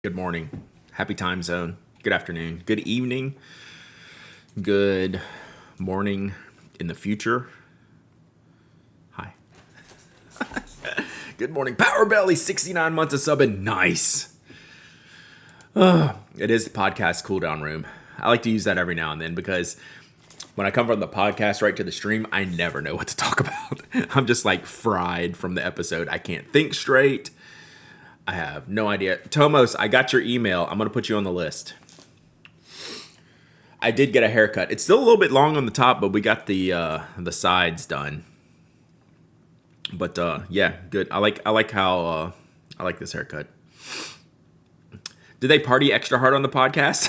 Good morning. Happy time zone. Good afternoon. Good evening. Good morning in the future. Hi. Good morning. Power Belly, 69 months of subbing. Nice. It is the podcast cooldown room. I like to use that every now and then because when I come from the podcast right to the stream, I never know what to talk about. I'm just like fried from the episode. I can't think straight. I have no idea. Tomos, I got your email. I'm going to put you on the list. I did get a haircut. It's still a little bit long on the top, but we got the sides done. But yeah, good. I like how I like this haircut. Did they party extra hard on the podcast?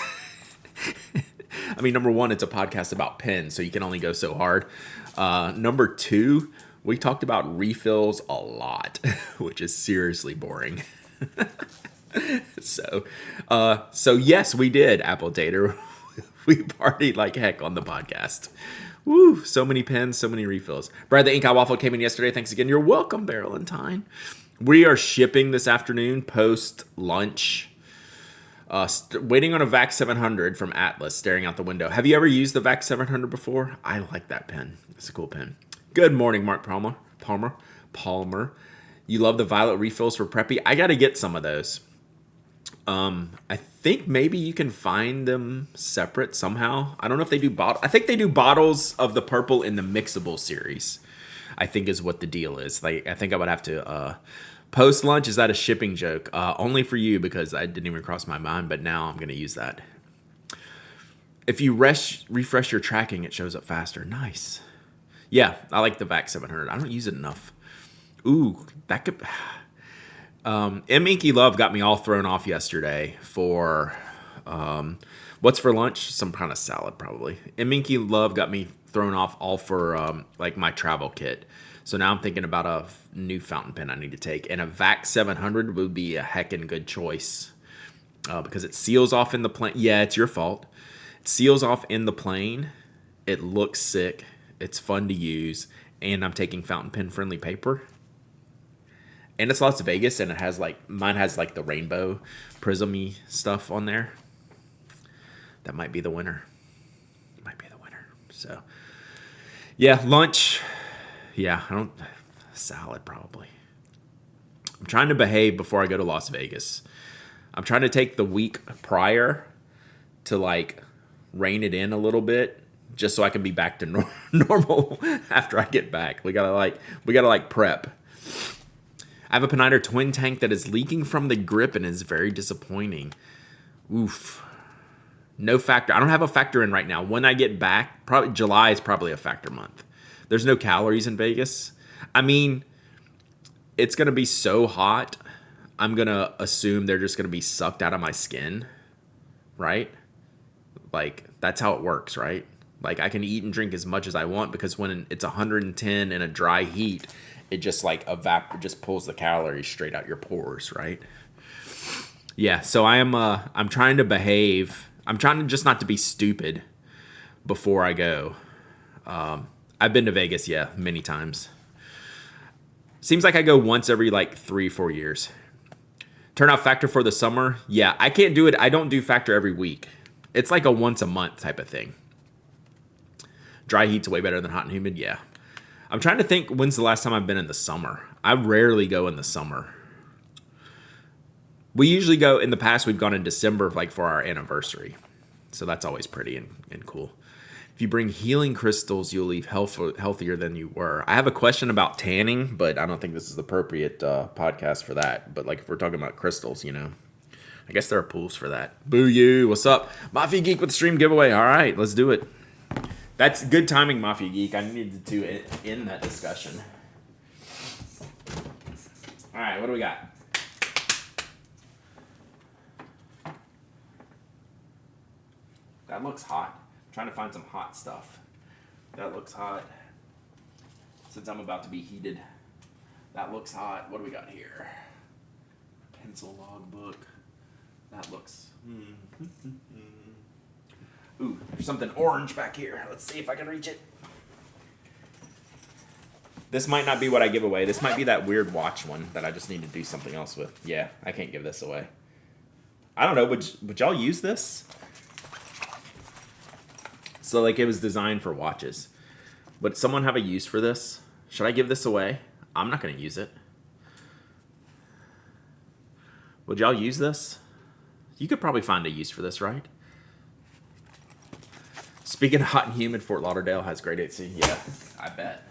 I mean, number one, it's a podcast about pens, so you can only go so hard. Number two, we talked about refills a lot, which is seriously boring. So yes, we did, Apple Tater. We partied like heck on the podcast. Woo, so many pens, so many refills. Brad the Ink Eye Waffle came in yesterday. Thanks again. You're welcome, Barrelentine. We are shipping this afternoon post lunch. Waiting on a VAC 700 from Atlas, staring out the window. Have you ever used the VAC 700 before? I like that pen. It's a cool pen. Good morning, Mark Palmer. You love the violet refills for Preppy? I got to get some of those. I think maybe you can find them separate somehow. I don't know if they do I think they do bottles of the purple in the mixable series, I think is what the deal is. Like, I think I would have to, post lunch. Is that a shipping joke? Only for you, because I didn't even cross my mind, but now I'm going to use that. If you refresh your tracking, it shows up faster. Nice. Yeah, I like the VAC 700. I don't use it enough. Ooh, that could... M. Inky Love got me all thrown off yesterday for... what's for lunch? Some kind of salad, probably. M. Inky Love got me thrown off all for like my travel kit. So now I'm thinking about a new fountain pen I need to take. And a VAC 700 would be a heckin' good choice. Because it seals off in the plane. Yeah, it's your fault. It seals off in the plane. It looks sick. It's fun to use. And I'm taking fountain pen friendly paper. And it's Las Vegas, and it has like, mine has like the rainbow prism-y stuff on there. That might be the winner. So, yeah, lunch. Yeah, salad probably. I'm trying to behave before I go to Las Vegas. I'm trying to take the week prior to like rein it in a little bit, just so I can be back to normal after I get back. We gotta prep. I have a Peniter twin tank that is leaking from the grip and is very disappointing. Oof. No factor. I don't have a factor in right now. When I get back, probably July is probably a factor month. There's no calories in Vegas. I mean, it's going to be so hot. I'm going to assume they're just going to be sucked out of my skin. Right? Like, that's how it works, right? Like, I can eat and drink as much as I want because when it's 110 in a dry heat, it just like just pulls the calories straight out your pores, right? Yeah, so I'm trying to behave. I'm trying to just not to be stupid before I go. I've been to Vegas, yeah, many times. Seems like I go once every like 3-4 years. Turnout factor for the summer, yeah, I can't do it. I don't do factor every week. It's like a once a month type of thing. Dry heat's way better than hot and humid, yeah. I'm trying to think when's the last time I've been in the summer. I rarely go in the summer. We usually go, in the past, we've gone in December like for our anniversary. So that's always pretty and cool. If you bring healing crystals, you'll leave healthier than you were. I have a question about tanning, but I don't think this is the appropriate podcast for that. But like if we're talking about crystals, I guess there are pools for that. Boo you, what's up? Mafia Geek with the stream giveaway. All right, let's do it. That's good timing, Mafia Geek. I needed to end that discussion. All right, what do we got? That looks hot. I'm trying to find some hot stuff. That looks hot. Since I'm about to be heated. That looks hot. What do we got here? Pencil logbook. That looks... Ooh, there's something orange back here. Let's see if I can reach it. This might not be what I give away. This might be that weird watch one that I just need to do something else with. Yeah, I can't give this away. I don't know. Would y'all use this? So like it was designed for watches. Would someone have a use for this? Should I give this away? I'm not going to use it. Would y'all use this? You could probably find a use for this, right? Speaking of hot and humid, Fort Lauderdale has great AC. Yeah, I bet.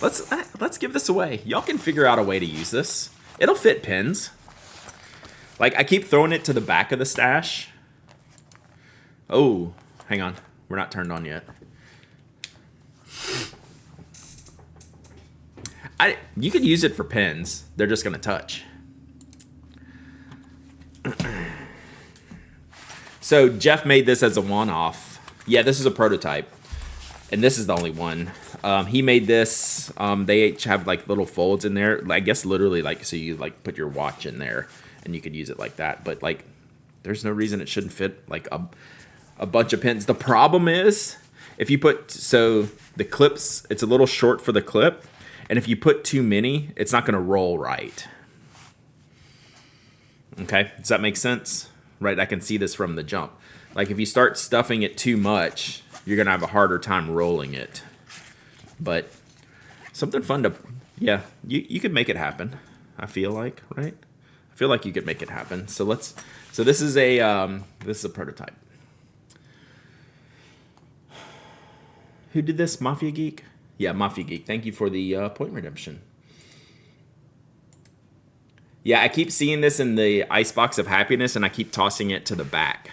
Let's give this away. Y'all can figure out a way to use this. It'll fit pins. Like, I keep throwing it to the back of the stash. Oh, hang on. We're not turned on yet. You could use it for pins. They're just going to touch. So Jeff made this as a one-off. Yeah, this is a prototype. And this is the only one. He made this. They each have like little folds in there. I guess literally like so you like put your watch in there and you could use it like that. But like there's no reason it shouldn't fit like a bunch of pins. The problem is if you put the clips, it's a little short for the clip. And if you put too many, it's not going to roll right. Okay, does that make sense? Right, I can see this from the jump. Like if you start stuffing it too much, you're going to have a harder time rolling it. But something fun to, yeah, you could make it happen. I feel like, right? I feel like you could make it happen. So this is a prototype. Who did this? Mafia Geek? Yeah, Mafia Geek. Thank you for the point redemption. Yeah, I keep seeing this in the icebox of happiness, and I keep tossing it to the back.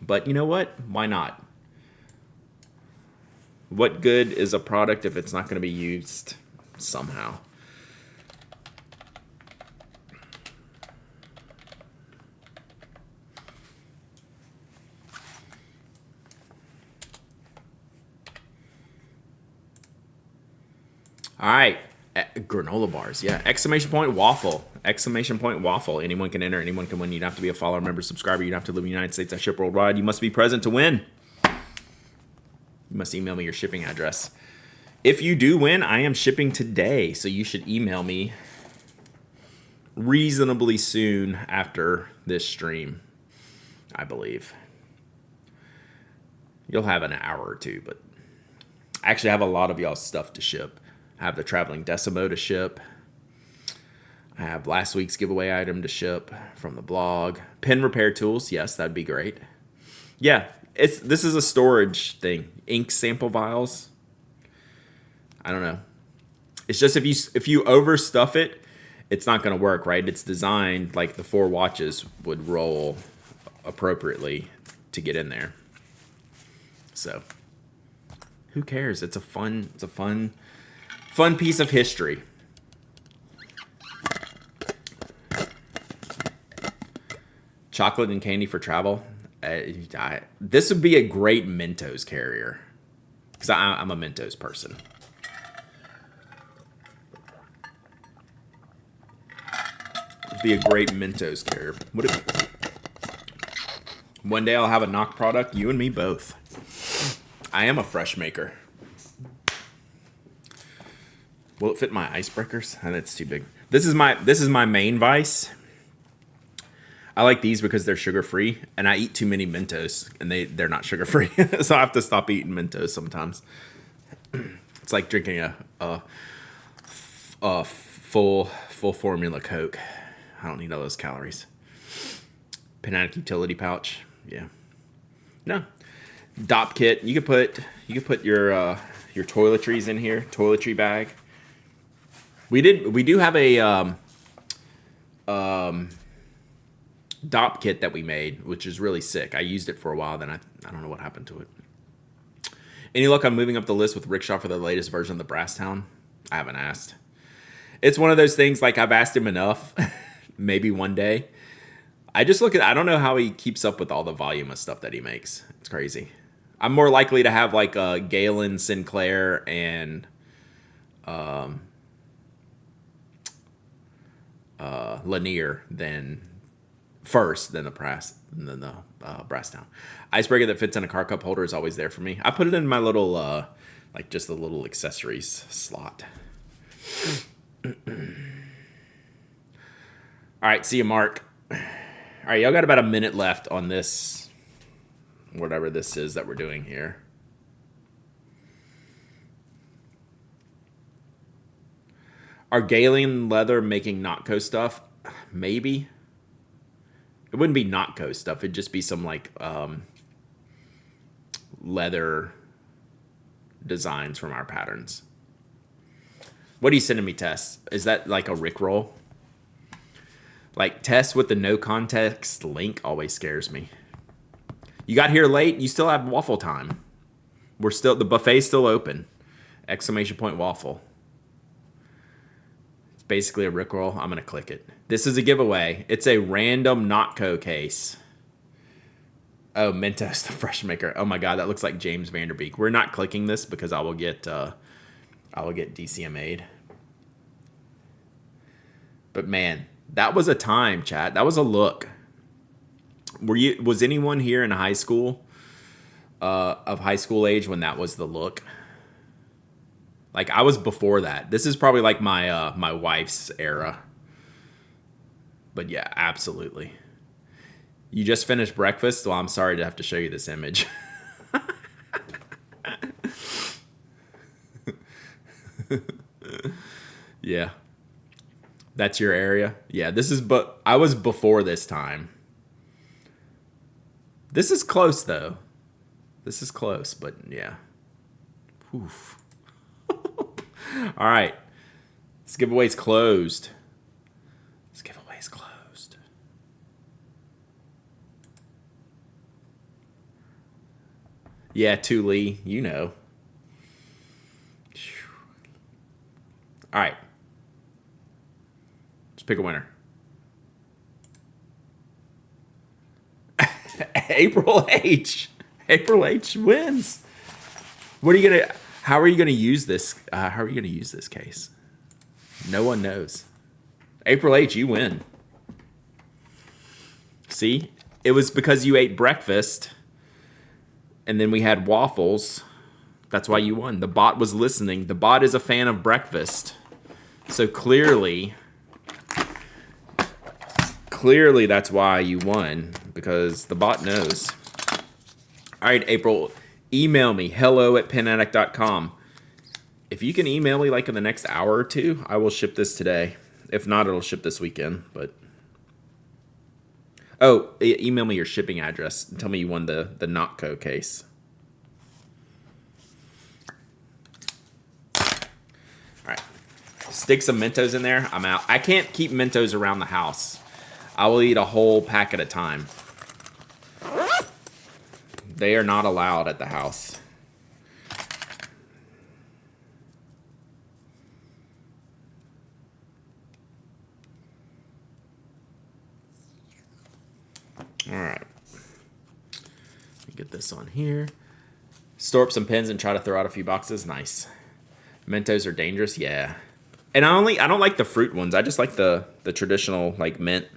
But you know what? Why not? What good is a product if it's not going to be used somehow? All right. Granola bars. Yeah. Exclamation point waffle. Exclamation point waffle. Anyone can enter. Anyone can win. You don't have to be a follower, member, subscriber. You don't have to live in the United States. I ship worldwide. You must be present to win. You must email me your shipping address. If you do win, I am shipping today. So you should email me reasonably soon after this stream, I believe. You'll have an hour or two, but I actually have a lot of y'all's stuff to ship. I have the Traveling Decimo to ship. I have last week's giveaway item to ship from the blog. Pen repair tools. Yes, that'd be great. Yeah, this is a storage thing. Ink sample vials. I don't know. It's just if you overstuff it, it's not going to work, right? It's designed like the 4 watches would roll appropriately to get in there. So, who cares? It's a fun piece of history. Chocolate and candy for travel. This would be a great Mentos carrier because I'm a Mentos person. It'd be a great Mentos carrier. One day I'll have a knock product. You and me both. I am a fresh maker. Will it fit my icebreakers? And it's too big. This is my main vice. I like these because they're sugar-free, and I eat too many Mentos, and they're not sugar-free. So I have to stop eating Mentos sometimes. It's like drinking a full formula Coke. I don't need all those calories. Panatic utility pouch. Yeah. No. Dop kit. You could put your toiletries in here. Toiletry bag. We do have a DOP kit that we made, which is really sick. I used it for a while, then I don't know what happened to it. Any luck on moving up the list with Rickshaw for the latest version of the Brasstown? I haven't asked. It's one of those things, like I've asked him enough. Maybe one day. I don't know how he keeps up with all the volume of stuff that he makes. It's crazy. I'm more likely to have like a Galen, Sinclair, and Lanier than the Brasstown. Icebreaker that fits in a car cup holder is always there for me. I put it in my little like just the little accessories slot. All right, see you, Mark. All right, y'all got about a minute left on this, whatever this is that we're doing here. Are Galen Leather making Notco stuff? Maybe. It wouldn't be Notco stuff. It'd just be some like leather designs from our patterns. What are you sending me, Tess? Is that like a Rickroll? Like Tess with the no context link always scares me. You got here late. You still have waffle time. The buffet's still open. Exclamation point waffle. It's basically a Rickroll. I'm gonna click it. This is a giveaway. It's a random Notco case. Oh, Mentos, the fresh maker. Oh my god, that looks like James Vanderbeek. We're not clicking this because I will get DCMA'd. But man, that was a time, chat. That was a look. Was anyone here in high school, of high school age when that was the look? Like I was before that. This is probably like my my wife's era. But yeah, absolutely. You just finished breakfast? Well, I'm sorry to have to show you this image. Yeah. That's your area? Yeah, but I was before this time. This is close though. This is close, but yeah. Oof. All right. This giveaway's closed. This giveaway's closed. Yeah, Lee, you know. All right. Let's pick a winner. April H. April H wins. How are you gonna use this? How are you gonna use this case? No one knows. April H, you win. See? It was because you ate breakfast and then we had waffles. That's why you won. The bot was listening. The bot is a fan of breakfast. So clearly that's why you won, because the bot knows. All right, April, email me, hello@penaddict.com. If you can email me like in the next hour or two, I will ship this today. If not, it'll ship this weekend. But email me your shipping address and tell me you won the Notco case. All right, stick some Mentos in there. I'm out. I can't keep Mentos around the house. I will eat a whole pack at a time. They are not allowed at the house. All right. Let me get this on here. Store up some pens and try to throw out a few boxes. Nice. Mentos are dangerous. Yeah. And I don't like the fruit ones. I just like the traditional like mint.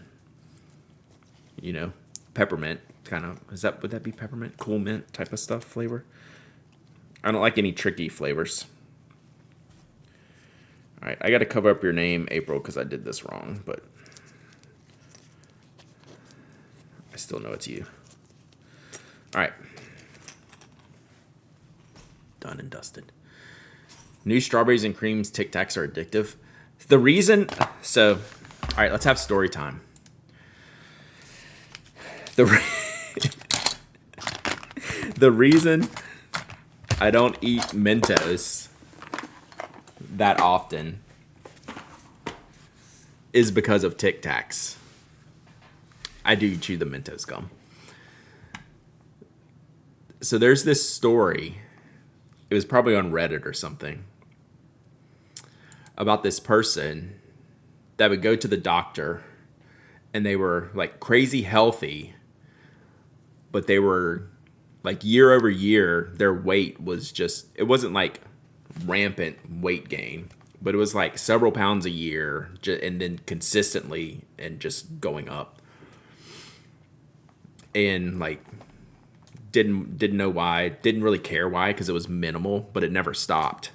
You know, peppermint kind of. Would that be peppermint? Cool mint type of stuff flavor. I don't like any tricky flavors. All right, I got to cover up your name, April, because I did this wrong, but I still know it's you. All right. Done and dusted. New strawberries and creams Tic Tacs are addictive. The reason, all right, let's have story time. The reason I don't eat Mentos that often is because of Tic Tacs. I do chew the Mentos gum. So there's this story, it was probably on Reddit or something, about this person that would go to the doctor and they were like crazy healthy, but they were like year over year, their weight was just, it wasn't like rampant weight gain, but it was like several pounds a year and then consistently and just going up. And like, didn't know why, didn't really care why, because it was minimal, but it never stopped.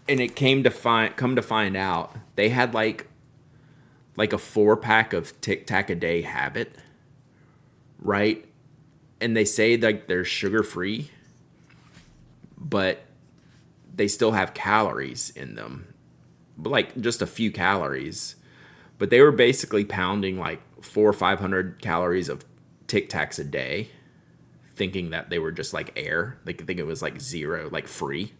And it come to find out they had like like a 4-pack of Tic Tac a day habit, right? And they say like they're sugar free, but they still have calories in them, but like just a few calories. But they were basically pounding like 400 or 500 calories of Tic Tacs a day, thinking that they were just like air. They could think it was like zero, like free.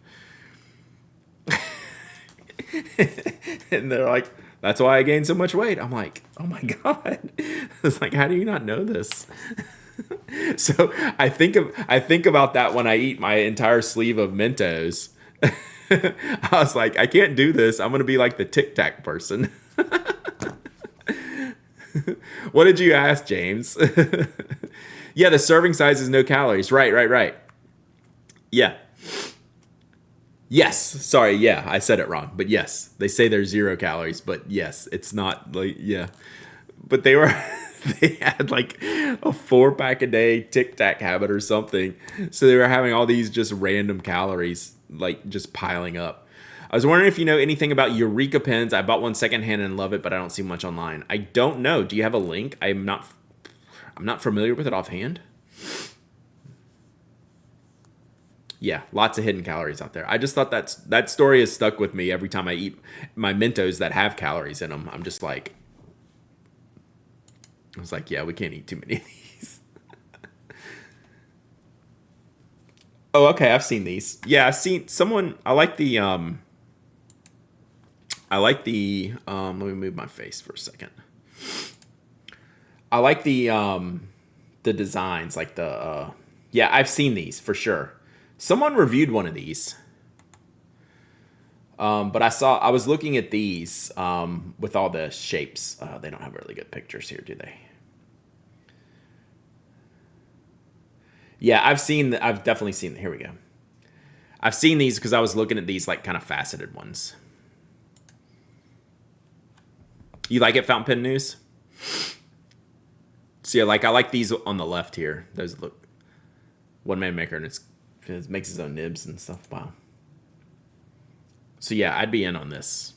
And they're like, that's why I gained so much weight. I'm like, oh my God. It's like, how do you not know this? So I think about that when I eat my entire sleeve of Mentos. I was like, I can't do this. I'm gonna be like the Tic Tac person. What did you ask, James? Yeah, the serving size is no calories. Right. Yeah. Yes. Sorry. Yeah, I said it wrong. But yes, they say there's 0 calories. But yes, it's not like, yeah. But they were, they had like a 4-pack a day Tic Tac habit or something. So they were having all these just random calories, like just piling up. I was wondering if you know anything about Eureka pens. I bought one secondhand and love it, but I don't see much online. I don't know. Do you have a link? I'm not familiar with it offhand. Yeah, lots of hidden calories out there. I just thought that story has stuck with me every time I eat my Mentos that have calories in them. I'm just like, I was like, yeah, we can't eat too many of these. Oh, okay, I've seen these. Yeah, I've seen someone. Let me move my face for a second. I like the designs, like yeah, I've seen these for sure. Someone reviewed one of these. But I was looking at these with all the shapes. They don't have really good pictures here, do they? Yeah, I've definitely seen, here we go. I've seen these because I was looking at these like kind of faceted ones. You like it, Fountain Pen News? So yeah, like I like these on the left here. Those look one man maker, and it makes his own nibs and stuff. Wow. So yeah, I'd be in on this.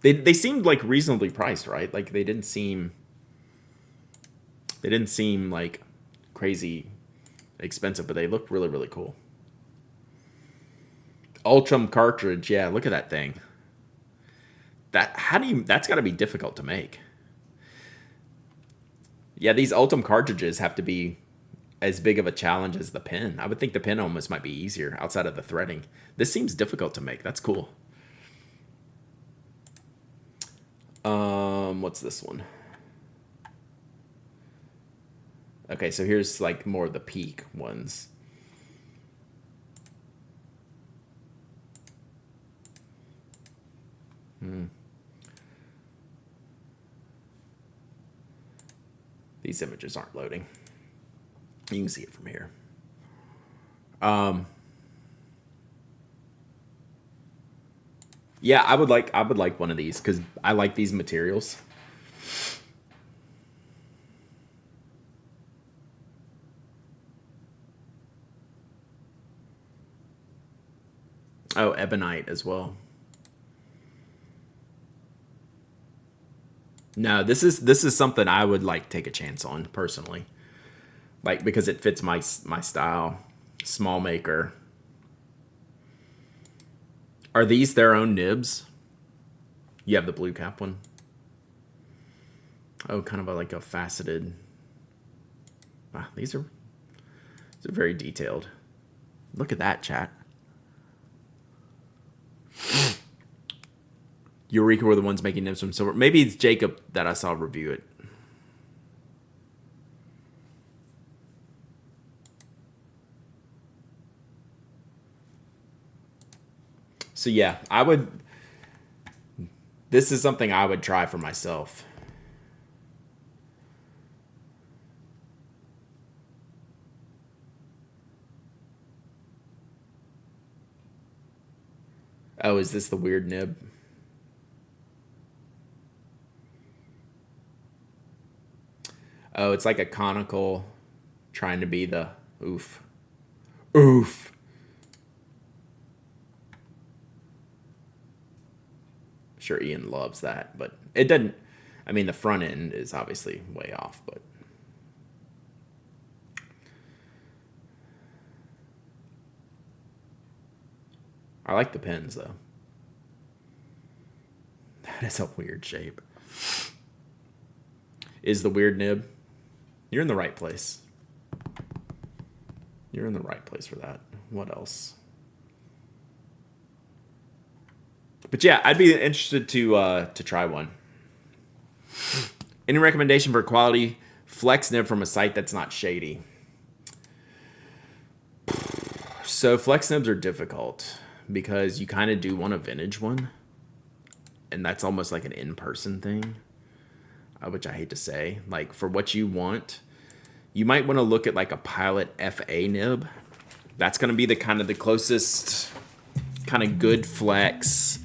They seemed like reasonably priced, right? Like they didn't seem like crazy expensive, but they look really, really cool. Ultram cartridge, yeah, look at that thing. That's got to be difficult to make. Yeah, these Ultram cartridges have to be as big of a challenge as the pen. I would think the pen almost might be easier outside of the threading. This seems difficult to make. That's cool. What's this one? Okay, so here's like more of the peak ones. These images aren't loading. You can see it from here. Yeah, I would like one of these because I like these materials. Oh, ebonite as well. No, this is something I would like take a chance on personally, like because it fits my style. Small maker. Are these their own nibs? You have the blue cap one. Oh, kind of like a faceted. Wow, these are very detailed. Look at that, chat. Eureka were the ones making nibs from silver. Maybe it's Jacob that I saw review it. So yeah, this is something I would try for myself. Oh, is this the weird nib? Oh, it's like a conical trying to be the oof. Oof. Sure, Ian loves that, but it doesn't. I mean, the front end is obviously way off, but I like the pins though. That is a weird shape. Is the weird nib? You're in the right place. You're in the right place for that. What else? But yeah, I'd be interested to try one. Any recommendation for quality flex nib from a site that's not shady? So flex nibs are difficult because you kind of do want a vintage one, and that's almost like an in-person thing, which I hate to say. Like for what you want, you might want to look at like a Pilot FA nib. That's going to be the closest kind of good flex,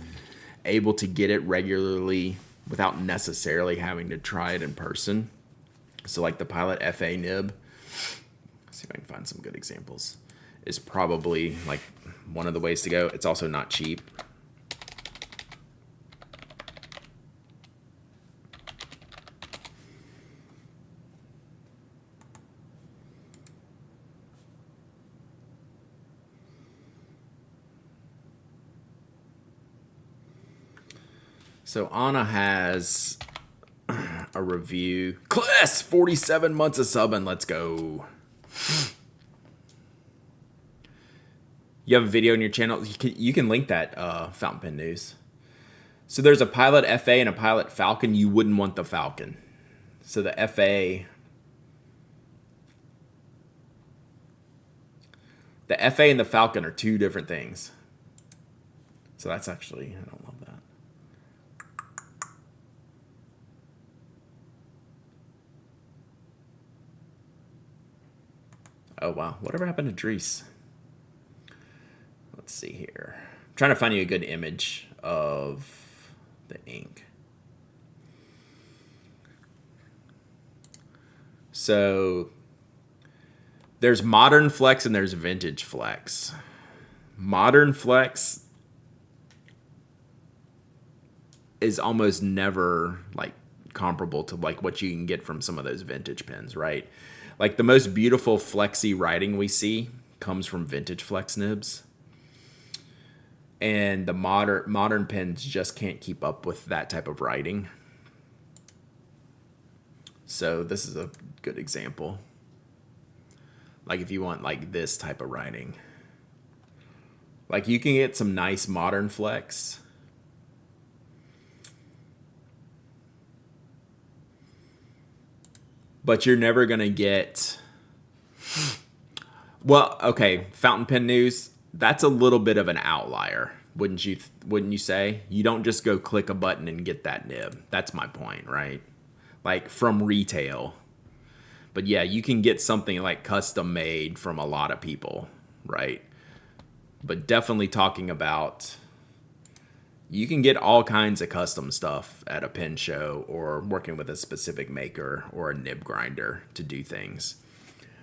able to get it regularly without necessarily having to try it in person. So like the Pilot FA nib, let's see if I can find some good examples, is probably like one of the ways to go. It's also not cheap. So Anna has a review. Class, 47 months of subbing. Let's go. You have a video on your channel. You can link that fountain pen news. So there's a Pilot FA and a Pilot Falcon. You wouldn't want the Falcon. So the FA and the Falcon are two different things. So that's actually, I don't love that. Oh, wow. Whatever happened to Dries? Let's see here. I'm trying to find you a good image of the ink. So there's modern flex and there's vintage flex. Modern flex is almost never like comparable to like what you can get from some of those vintage pens, right? Like the most beautiful flexy writing we see comes from vintage flex nibs. And the modern pens just can't keep up with that type of writing. So this is a good example. Like if you want like this type of writing. Like you can get some nice modern flex. But you're never going to get... Well, okay, fountain pen news, that's a little bit of an outlier, wouldn't you say? You don't just go click a button and get that nib. That's my point, right? Like from retail. But yeah, you can get something like custom made from a lot of people, right? But definitely talking about, you can get all kinds of custom stuff at a pen show or working with a specific maker or a nib grinder to do things.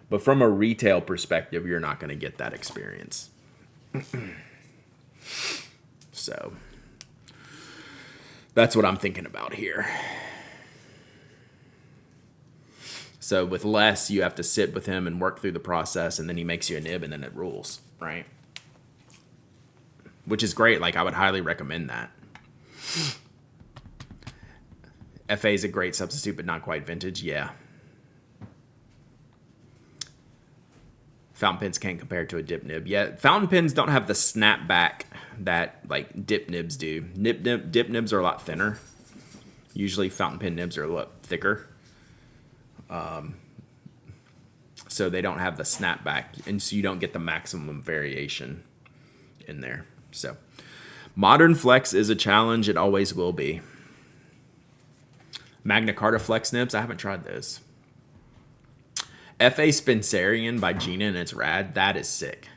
But from a retail perspective, you're not going to get that experience. So that's what I'm thinking about here. So with Les, you have to sit with him and work through the process, and then he makes you a nib, and then it rules, right? Which is great. Like, I would highly recommend that. FA is a great substitute, but not quite vintage. Yeah. Fountain pens can't compare to a dip nib. Yeah, fountain pens don't have the snapback that like dip nibs do. Dip nibs are a lot thinner. Usually fountain pen nibs are a lot thicker. So they don't have the snapback, and so you don't get the maximum variation in there. So modern flex is a challenge. It always will be. Magna Carta flex nibs, I haven't tried those. FA Spencerian by Gina, and it's rad. That is sick.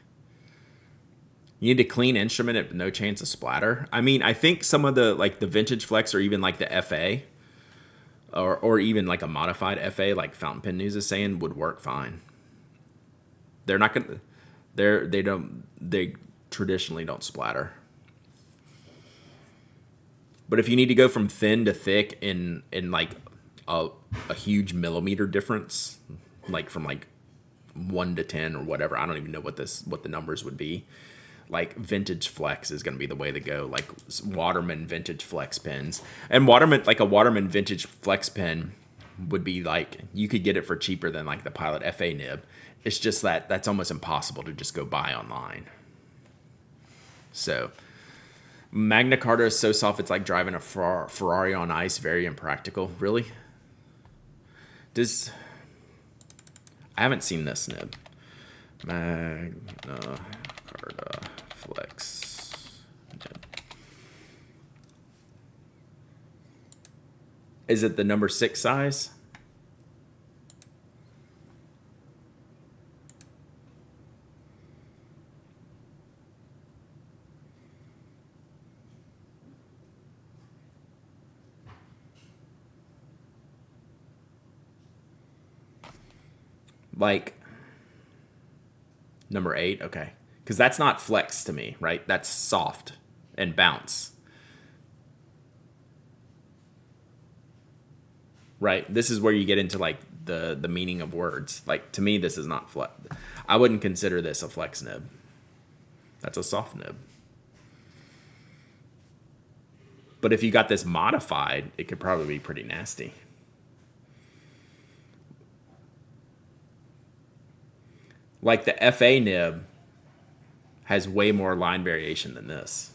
You need a clean instrument at no chance of splatter. I mean, I think some of the like the vintage flex or even like the FA or even like a modified FA like Fountain Pen News is saying would work fine. They're not gonna they traditionally don't splatter. But if you need to go from thin to thick in like a huge millimeter difference, like from like 1 to 10 or whatever, I don't even know what the numbers would be. Like vintage flex is going to be the way to go. Like Waterman vintage flex pens, and a Waterman vintage flex pen would be like, you could get it for cheaper than like the Pilot FA nib. It's just that's almost impossible to just go buy online. So Magna Carta is so soft it's like driving a Ferrari on ice. Very impractical. Really? I haven't seen this nib. Magna Carta Flex nib. Is it the number 6 size? Like number 8, okay, because that's not flex to me, right? That's soft and bounce, right? This is where you get into like the meaning of words. Like to me, this is not flex. I wouldn't consider this a flex nib. That's a soft nib. But if you got this modified, it could probably be pretty nasty. Like the FA nib has way more line variation than this.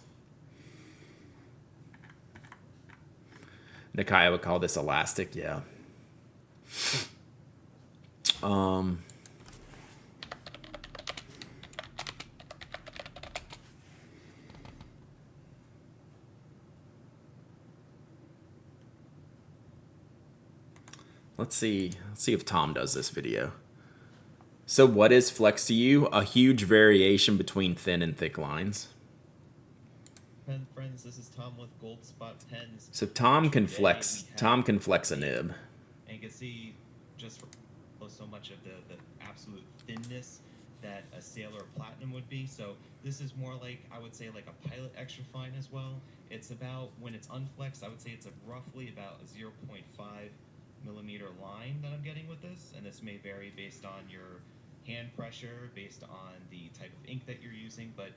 Nakai would call this elastic, yeah. Let's see if Tom does this video. So what is flex to you? A huge variation between thin and thick lines. Friends, this is Tom with Gold Spot Pens. So Tom can flex a nib. And you can see just so much of the absolute thinness that a Sailor Platinum would be. So this is more like, I would say, like a Pilot Extra Fine as well. It's about, when it's unflexed, I would say it's roughly about a 0.5 millimeter line that I'm getting with this. And this may vary based on your hand pressure, based on the type of ink that you're using, but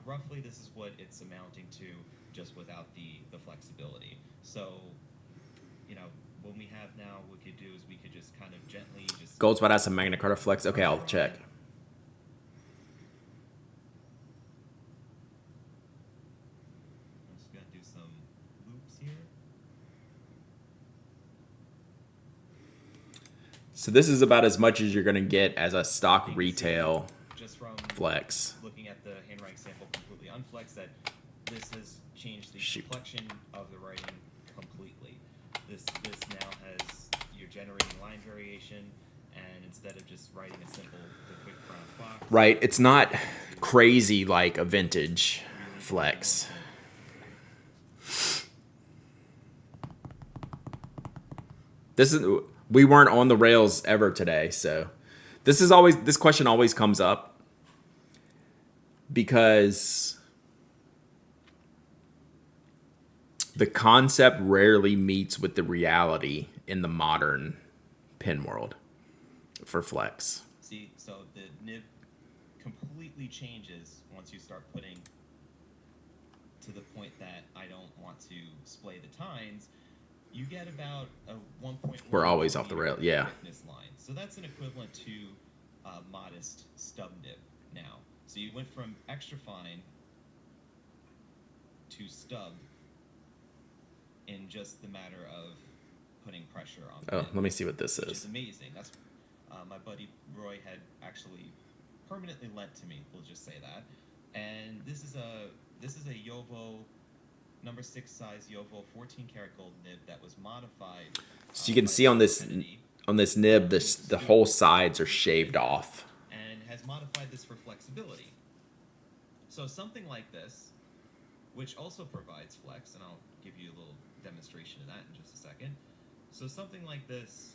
roughly this is what it's amounting to, just without the flexibility. So, you know, what we have now, what we could do is we could just kind of gently just... Gold Spot has some Magna Carta flex. Okay, I'll check. I'm just going to do some loops here. So this is about as much as you're going to get as a stock retail just from flex. Looking at the handwriting sample completely unflexed, that this has changed the complexion of the writing completely. This now has, you're generating line variation, and instead of just writing a simple quick brown box. Right, it's not crazy like a vintage flex. We weren't on the rails ever today, so this question always comes up because the concept rarely meets with the reality in the modern pen world for flex. See, so the nib completely changes once you start putting to the point that I don't want to splay the tines. You get about a 1.1. We're always off the rail, yeah. Thickness line. So that's an equivalent to a modest stub nib now. So you went from extra fine to stub in just the matter of putting pressure on the Oh, let me see what this is. is. It's amazing. That's my buddy Roy had actually permanently lent to me. We'll just say that. And this is a Yovo number 6 size Yovo 14 karat gold nib that was modified. So you can see on this nib, the whole sides are shaved off. And has modified this for flexibility. So something like this, which also provides flex, and I'll give you a little demonstration of that in just a second. So something like this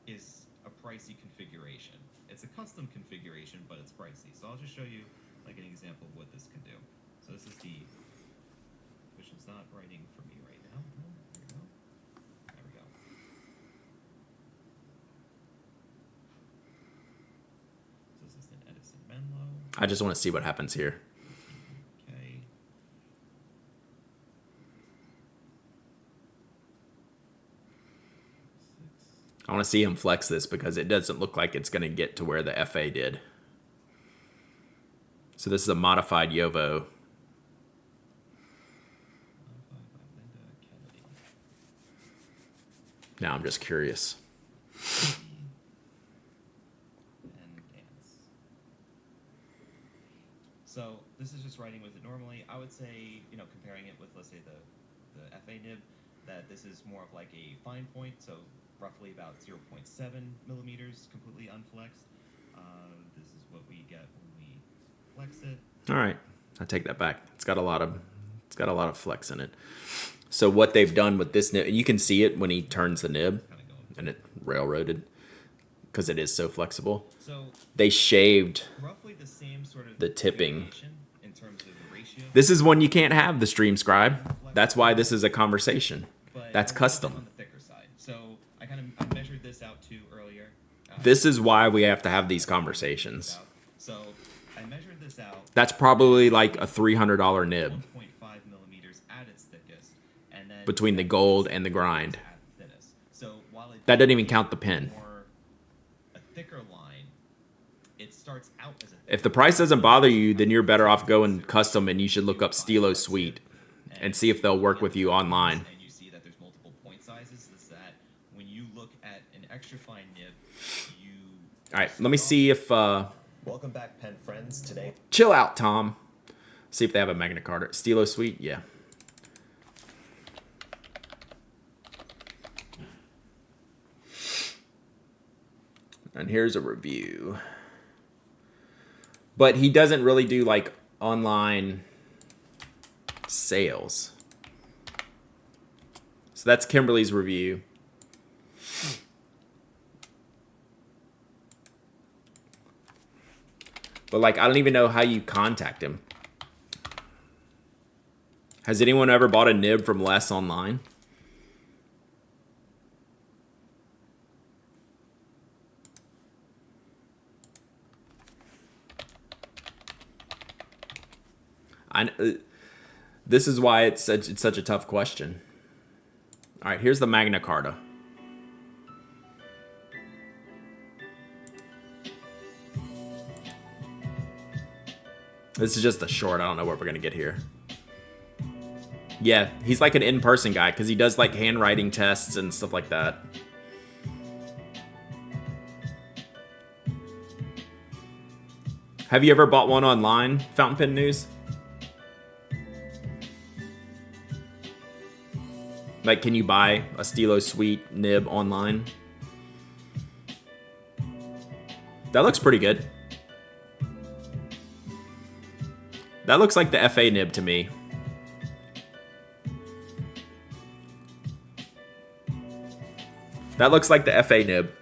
is a pricey configuration. It's a custom configuration, but it's pricey. So I'll just show you like an example of what this can do. So this is the which is not writing for me right now. Oh, there we go. There we go. So this is an Edison Menlo. I just want to see what happens here. Okay. I want to see him flex this because it doesn't look like it's going to get to where the FA did. So this is a modified Yovo. Now I'm just curious. And dance. So this is just writing with it normally. I would say, comparing it with, let's say, the FA nib, that this is more of like a fine point, so roughly about 0.7 millimeters, completely unflexed. This is what we get when we flex it. All right, I take that back. It's got a lot of flex in it. So what they've done with this nib, and you can see it when he turns the nib, and it railroaded because it is so flexible. So they shaved roughly the same sort of the tipping. In terms of the ratio. This is one you can't have the stream scribe. That's why this is a conversation. That's custom. On the thicker side. So I measured this out too earlier. This is why we have to have these conversations. So I measured this out. That's probably like a $300 nib. 1.5 millimeters at its thickest, and then between the gold and the grind. At thinnest. So while that doesn't even count the pin. A thicker line, it starts out as a. If the price doesn't bother you, then you're better off going custom, and you should look up Stilo Suite and see if they'll work with you online. And you see that there's multiple point sizes. Is that when you look at an extra fine nib, you. All right, let me see if. Welcome back, pen friends. Today. Chill out, Tom. See if they have a Magna Carta. Stilo Suite, yeah. And here's a review. But he doesn't really do like online sales. So that's Kimberly's review. But like, I don't even know how you contact him. Has anyone ever bought a nib from Les online? This is why it's such a tough question. All right, here's the Magna Carta. This is just the short. I don't know what we're going to get here. Yeah, he's like an in-person guy because he does like handwriting tests and stuff like that. Have you ever bought one online, Fountain Pen News? Like, can you buy a Stilo Suite nib online? That looks pretty good. That looks like the FA nib to me. That looks like the FA nib.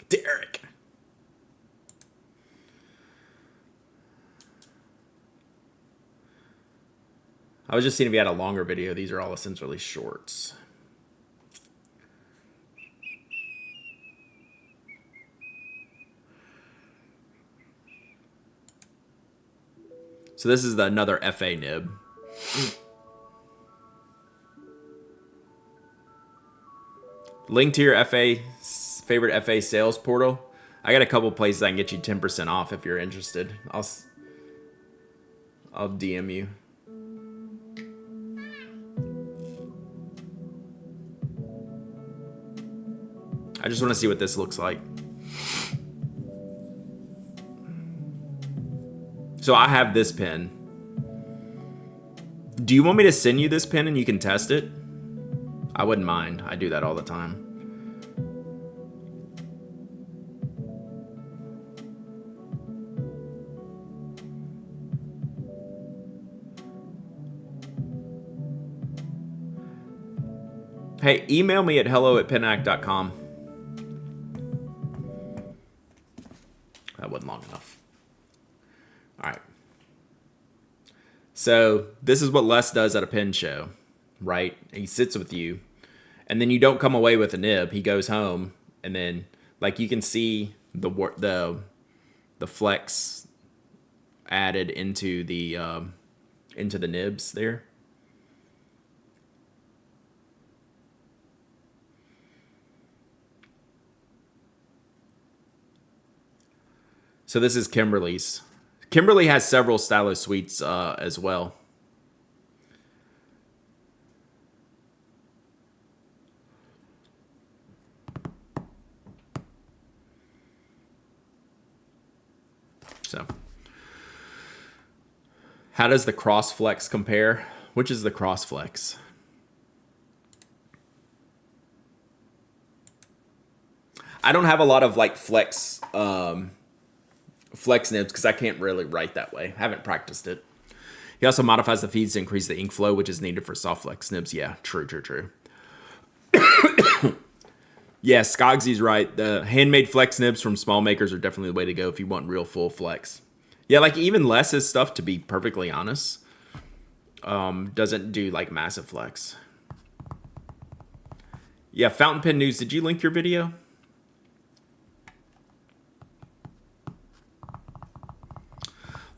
Derek. I was just seeing if he had a longer video. These are all essentially shorts. So this is another FA nib. Link to your favorite FA sales portal. I got a couple places I can get you 10% off if you're interested. I'll DM you. I just want to see what this looks like. So I have this pen. Do you want me to send you this pen and you can test it? I wouldn't mind. I do that all the time. Hey, email me at hello@penac.com. That wasn't long enough. So this is what Les does at a pen show, right? He sits with you, and then you don't come away with a nib. He goes home, and then like you can see the flex added into the nibs there. So this is Kimberly's. Kimberly has several Stylo suites as well. So, how does the cross flex compare? Which is the cross flex? I don't have a lot of like flex nibs because I can't really write that way. I haven't practiced it. He also modifies the feeds to increase the ink flow, which is needed for soft flex nibs. Yeah, true. Yeah, Skogsy's right. The handmade flex nibs from small makers are definitely the way to go if you want real full flex. Yeah, like even Les's stuff, to be perfectly honest, doesn't do like massive flex. Yeah, Fountain Pen News, did you link your video?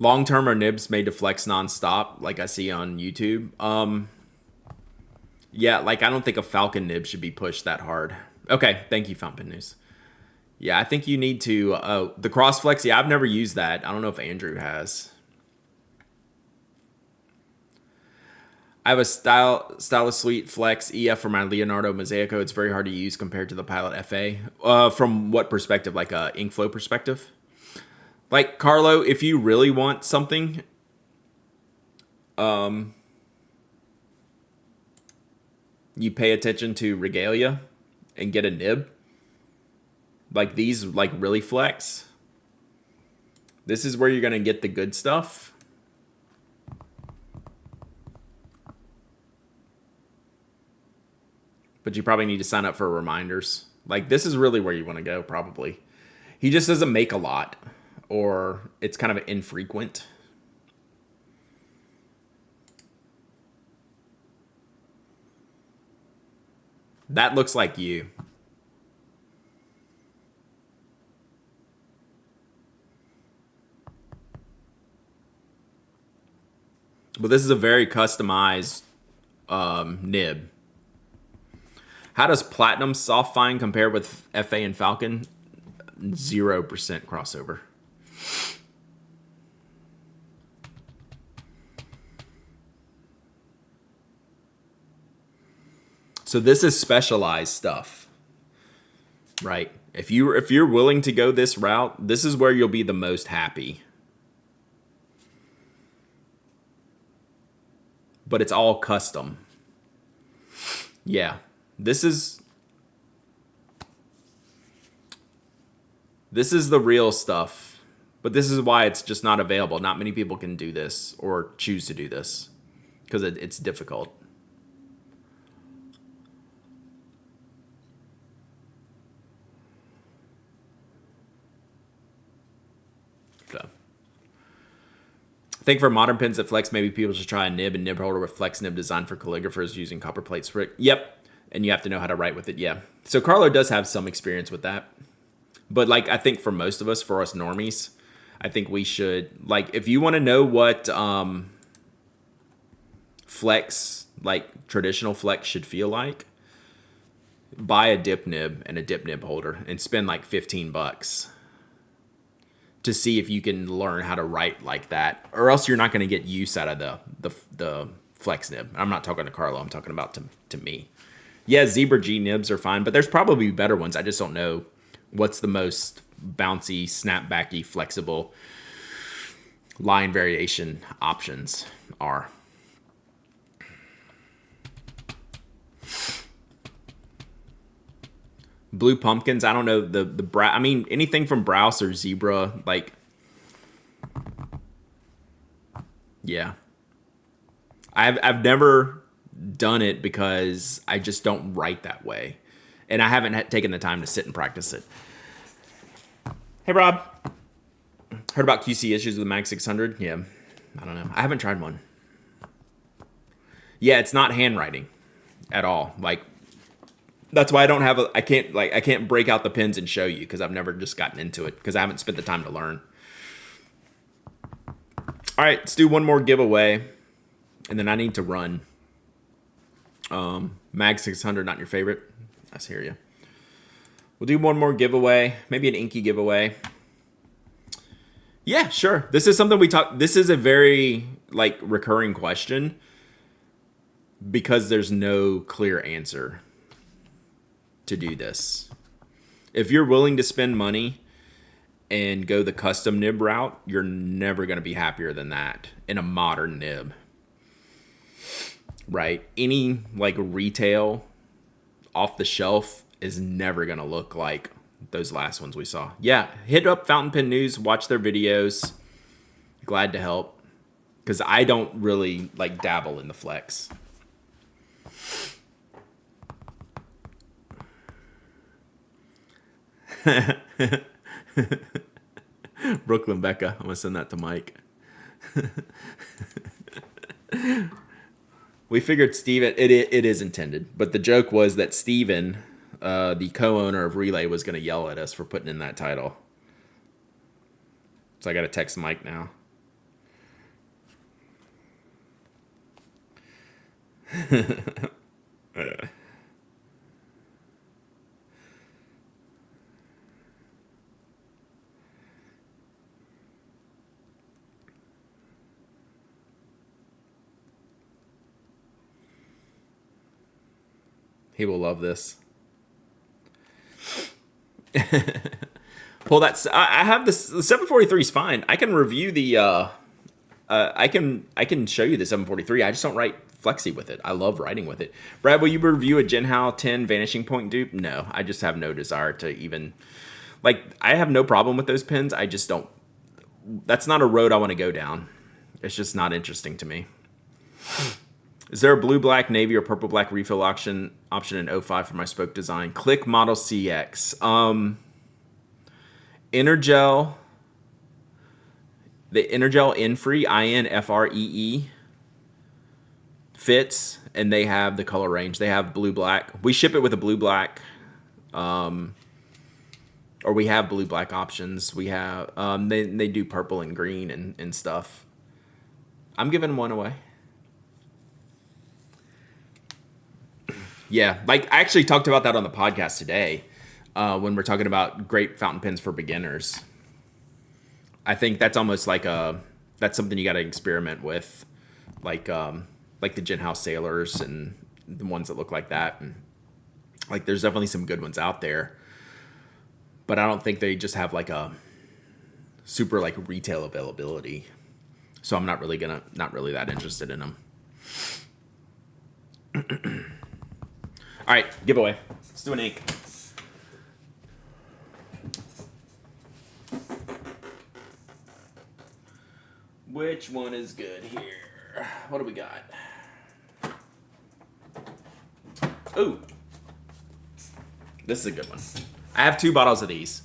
Long term are nibs made to flex nonstop, like I see on YouTube. Yeah, like I don't think a Falcon nib should be pushed that hard. Okay, thank you, Fountain Pen News. Yeah, I think you need to the cross flex. Yeah, I've never used that. I don't know if Andrew has. I have a Stylus Suite Flex EF for my Leonardo Mosaico. It's very hard to use compared to the Pilot FA. From what perspective? Like a ink flow perspective? Like, Carlo, if you really want something, you pay attention to Regalia and get a nib. Like these, like really flex. This is where you're going to get the good stuff. But you probably need to sign up for reminders. Like, this is really where you want to go, probably. He just doesn't make a lot. Or it's kind of infrequent. That looks like you. But this is a very customized nib. How does Platinum Soft Fine compare with FA and Falcon? 0% crossover. So this is specialized stuff, right? If you're willing to go this route, this is where you'll be the most happy. But it's all custom. Yeah, this is the real stuff. But this is why it's just not available. Not many people can do this or choose to do this because it's difficult. So, I think for modern pens that flex, maybe people should try a nib and nib holder with flex nib designed for calligraphers using copper plate sprick. Yep, and you have to know how to write with it. Yeah, so Carlo does have some experience with that, but like I think for most of us, for us normies, I think we should like if you want to know what flex like traditional flex should feel like, buy a dip nib and a dip nib holder and spend like $15. To see if you can learn how to write like that, or else you're not going to get use out of the flex nib. I'm not talking to Carlo. I'm talking about to me. Yeah, Zebra G nibs are fine, but there's probably better ones. I just don't know what's the most bouncy, snapbacky, flexible line variation options are. Blue pumpkins, I don't know the I mean anything from Browse or Zebra, like yeah. I've never done it because I just don't write that way. And I haven't taken the time to sit and practice it. Hey Rob. Heard about QC issues with the Mag 600? Yeah. I don't know. I haven't tried one. Yeah, it's not handwriting at all. Like, that's why I don't have I can't break out the pins and show you because I've never just gotten into it because I haven't spent the time to learn. All right, let's do one more giveaway, and then I need to run. Mag 600, not your favorite. I hear you. We'll do one more giveaway, maybe an inky giveaway. Yeah, sure. This is something we talk. This is a very like recurring question because there's no clear answer to do this. If you're willing to spend money and go the custom nib route, you're never going to be happier than that in a modern nib. Right? Any like retail off the shelf is never going to look like those last ones we saw. Yeah, hit up Fountain Pen News, watch their videos. Glad to help because I don't really like dabble in the flex. Brooklyn Becca, I'm gonna send that to Mike. We figured Steven, it is intended, but the joke was that Steven, the co-owner of Relay, was gonna yell at us for putting in that title. So I gotta text Mike now. He will love this. Pull that. I have this. The 743 is fine. I can review the. I can show you the 743. I just don't write flexi with it. I love writing with it. Brad, will you review a Jinhao 10 Vanishing Point dupe? No, I just have no desire to even. Like, I have no problem with those pins. I just don't. That's not a road I want to go down. It's just not interesting to me. Is there a blue, black, navy, or purple, black refill option in 05 for my spoke design? Click Model CX. Energel. The Energel Infree, INFREE, fits, and they have the color range. They have blue, black. We ship it with a blue, black, or we have blue, black options. We have, they do purple and green and stuff. I'm giving one away. Yeah, like I actually talked about that on the podcast today when we're talking about great fountain pens for beginners. I think that's almost like that's something you got to experiment with, like the Jinhao Sailors and the ones that look like that. And like, there's definitely some good ones out there, but I don't think they just have like a super like retail availability. So I'm not really that interested in them. All right, giveaway. Let's do an ink. Which one is good here? What do we got? Ooh. This is a good one. I have 2 bottles of these.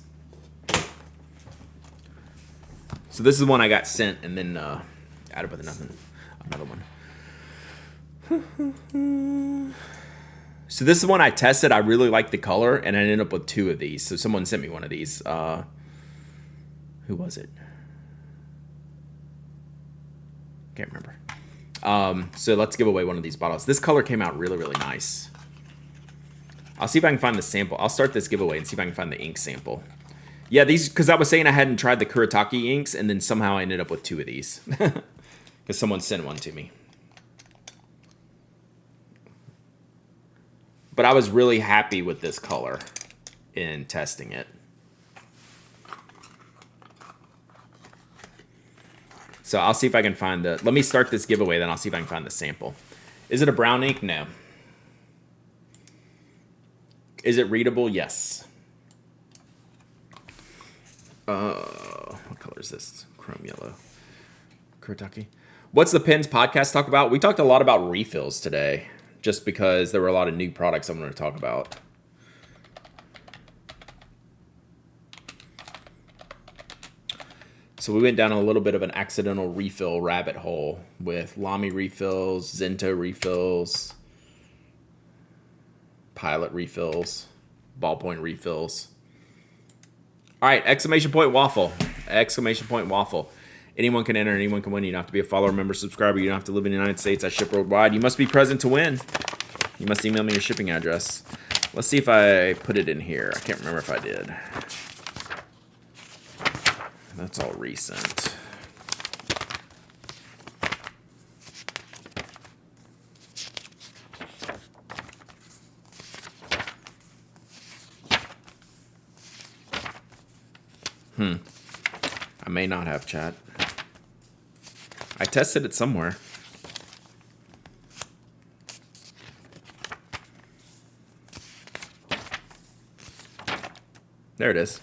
So this is one I got sent and then added with another one. So this is one I tested. I really liked the color, and I ended up with 2 of these. So someone sent me one of these. Who was it? Can't remember. So let's give away one of these bottles. This color came out really, really nice. I'll see if I can find the sample. I'll start this giveaway and see if I can find the ink sample. Yeah, these, because I was saying I hadn't tried the Kuretake inks, and then somehow I ended up with 2 of these. Because someone sent one to me. But I was really happy with this color in testing it. So I'll see if I can find the... Let me start this giveaway, then I'll see if I can find the sample. Is it a brown ink? No. Is it readable? Yes. What color is this? Chrome yellow. Kuretake. What's the Pens podcast talk about? We talked a lot about refills today, just because there were a lot of new products I'm going to talk about. So we went down a little bit of an accidental refill rabbit hole with Lamy refills, Zento refills, Pilot refills, ballpoint refills. All right, exclamation point waffle. Exclamation point waffle. Anyone can enter, anyone can win. You don't have to be a follower, member, subscriber. You don't have to live in the United States. I ship worldwide. You must be present to win. You must email me your shipping address. Let's see if I put it in here. I can't remember if I did. That's all recent. I may not have, chat. I tested it somewhere. There it is.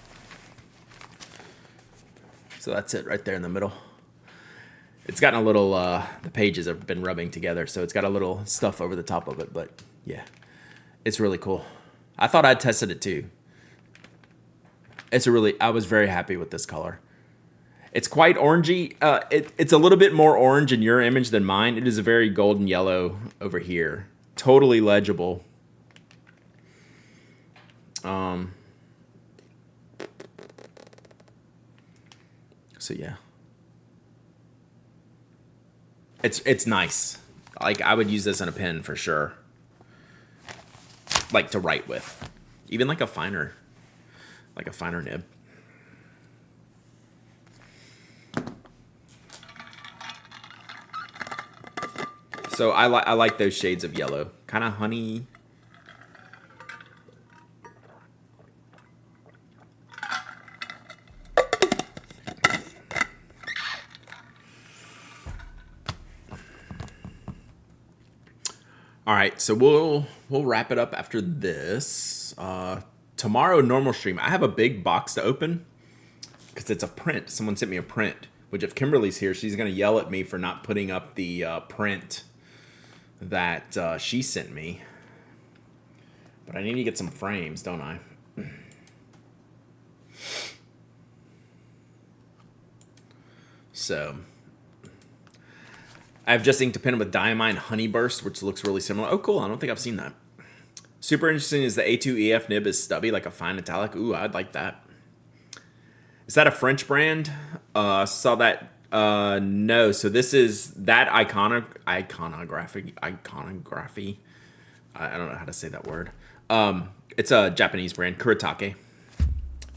So that's it right there in the middle. It's gotten a little, the pages have been rubbing together, so it's got a little stuff over the top of it, but yeah, it's really cool. I thought I'd tested it too. I was very happy with this color. It's quite orangey. It's a little bit more orange in your image than mine. It is a very golden yellow over here. Totally legible. So yeah. It's nice. Like, I would use this in a pen for sure. Like, to write with. Even like a finer nib. So I like those shades of yellow. Kind of honey. All right, so we'll wrap it up after this. Tomorrow, normal stream. I have a big box to open because it's a print. Someone sent me a print, which if Kimberly's here, she's going to yell at me for not putting up the print that she sent me. But I need to get some frames, don't I? So I have just inked a pen with Diamine Honey Burst, which looks really similar. Oh, cool. I don't think I've seen that. Super interesting is the A2EF nib is stubby, like a fine metallic. Ooh, I'd like that. Is that a French brand? Saw that. No. So this is that iconography. I don't know how to say that word. It's a Japanese brand, Kuretake.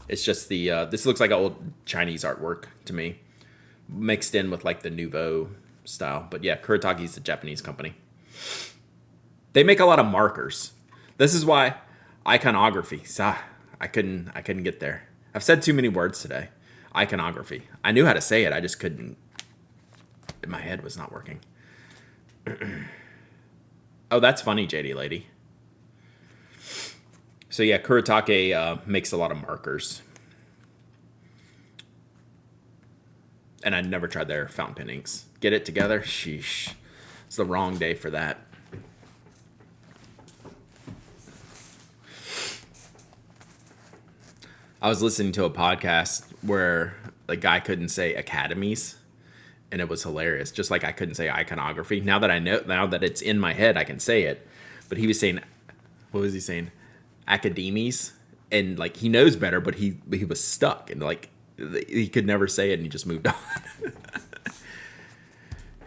It's just the, this looks like an old Chinese artwork to me. Mixed in with like the Nouveau style. But yeah, Kuritake's a Japanese company. They make a lot of markers. This is why iconography. I couldn't get there. I've said too many words today. Iconography. I knew how to say it. I just couldn't. My head was not working. Oh, that's funny, JD lady. So yeah, Kuretake makes a lot of markers. And I never tried their fountain pen inks. Get it together? Sheesh. It's the wrong day for that. I was listening to a podcast where the guy couldn't say academies, and it was hilarious. Just like I couldn't say iconography. Now that it's in my head, I can say it. But he was saying, what was he saying? Academies, and like he knows better, but he was stuck, and like he could never say it, and he just moved on.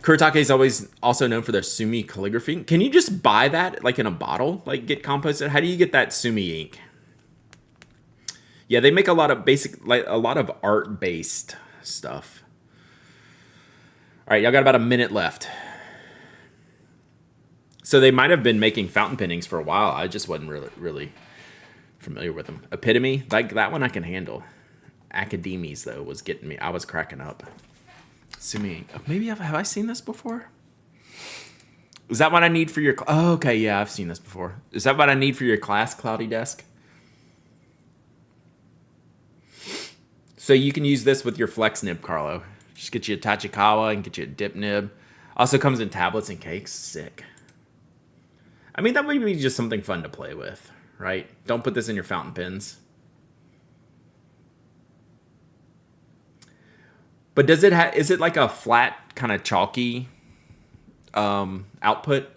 Kuretake is always also known for their Sumi calligraphy. Can you just buy that like in a bottle? Like get composted? How do you get that Sumi ink? Yeah, they make a lot of a lot of art-based stuff. All right, y'all got about a minute left. So they might have been making fountain pen inks for a while. I just wasn't really familiar with them. Epitome, like that one I can handle. Academies, though, was getting me. I was cracking up. Sumi, maybe have I seen this before? Is that what I need for your... Oh, okay, yeah, I've seen this before. Is that what I need for your class, Cloudy Desk? So you can use this with your flex nib, Carlo. Just get you a Tachikawa and get you a dip nib. Also comes in tablets and cakes. Sick. I mean, that might be just something fun to play with, right? Don't put this in your fountain pens. But does it is it like a flat kind of chalky output?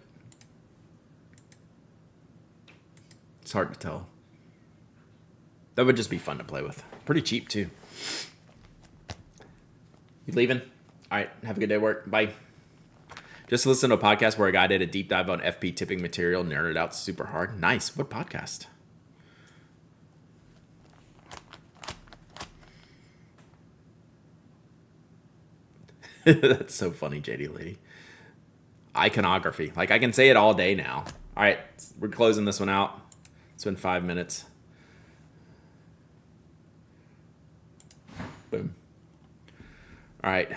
It's hard to tell. That would just be fun to play with. Pretty cheap too. You leaving? All right. Have a good day at work. Bye. Just listen to a podcast where a guy did a deep dive on FP tipping material, nerded out super hard. Nice. What podcast? That's so funny, JD Lady. Iconography. Like, I can say it all day now. All right. We're closing this one out. It's been 5 minutes. Boom. All right.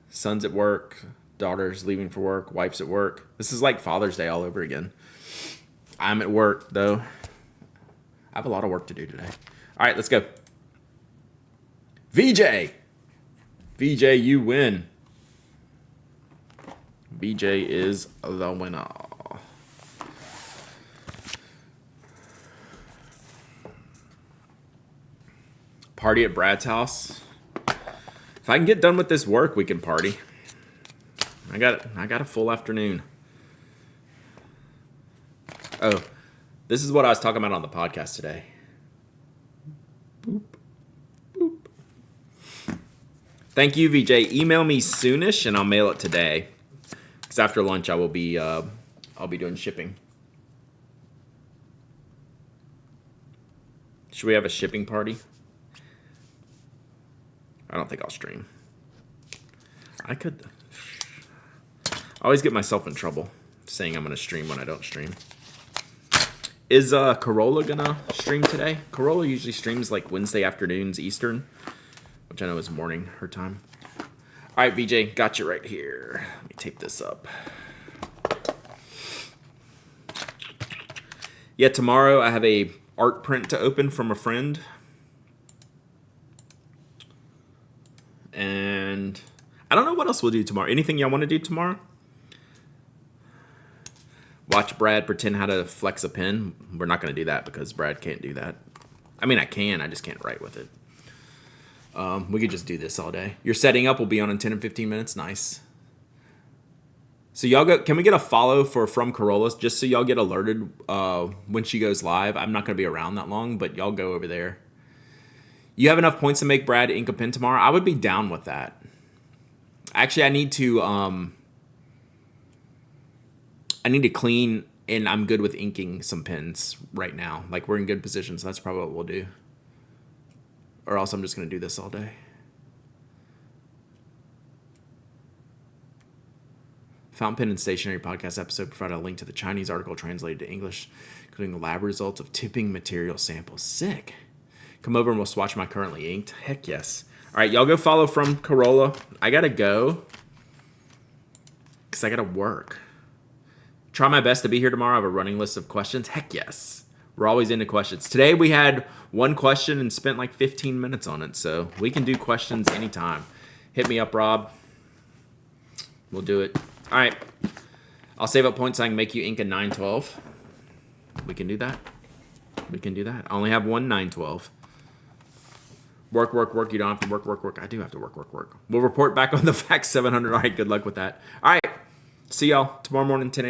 Son's at work. Daughter's leaving for work. Wife's at work. This is like Father's Day all over again. I'm at work, though. I have a lot of work to do today. All right, let's go. VJ. VJ, you win. VJ is the winner. Party at Brad's house. If I can get done with this work, we can party. I got a full afternoon. Oh, this is what I was talking about on the podcast today. Boop, boop. Thank you, VJ. Email me soonish, and I'll mail it today. Because after lunch, I'll be doing shipping. Should we have a shipping party? I don't think I'll stream. I could. I always get myself in trouble saying I'm going to stream when I don't stream. Is Corolla going to stream today? Corolla usually streams like Wednesday afternoons Eastern, which I know is morning her time. All right, VJ, got you right here. Let me tape this up. Yeah, tomorrow I have a art print to open from a friend. And I don't know what else we'll do tomorrow. Anything y'all want to do tomorrow? Watch Brad pretend how to flex a pen. We're not going to do that because Brad can't do that. I mean, I can. I just can't write with it. We could just do this all day. Your setting up will be on in 10 and 15 minutes. Nice. So y'all go. Can we get a follow from Corollas just so y'all get alerted when she goes live? I'm not going to be around that long, but y'all go over there. You have enough points to make Brad ink a pen tomorrow? I would be down with that. Actually, I need to clean, and I'm good with inking some pens right now. Like, we're in good position, so that's probably what we'll do. Or else I'm just going to do this all day. Fountain Pen and Stationery podcast episode provided a link to the Chinese article translated to English, including the lab results of tipping material samples. Sick. Come over and we'll swatch my currently inked. Heck yes. All right, y'all go follow from Corolla. I got to go because I got to work. Try my best to be here tomorrow. I have a running list of questions. Heck yes. We're always into questions. Today we had one question and spent like 15 minutes on it, so we can do questions anytime. Hit me up, Rob. We'll do it. All right. I'll save up points so I can make you ink a 912. We can do that. We can do that. I only have one 912. Work, work, work. You don't have to work, work, work. I do have to work, work, work. We'll report back on the fact 700. All right, good luck with that. All right. See y'all tomorrow morning, 10 a.m.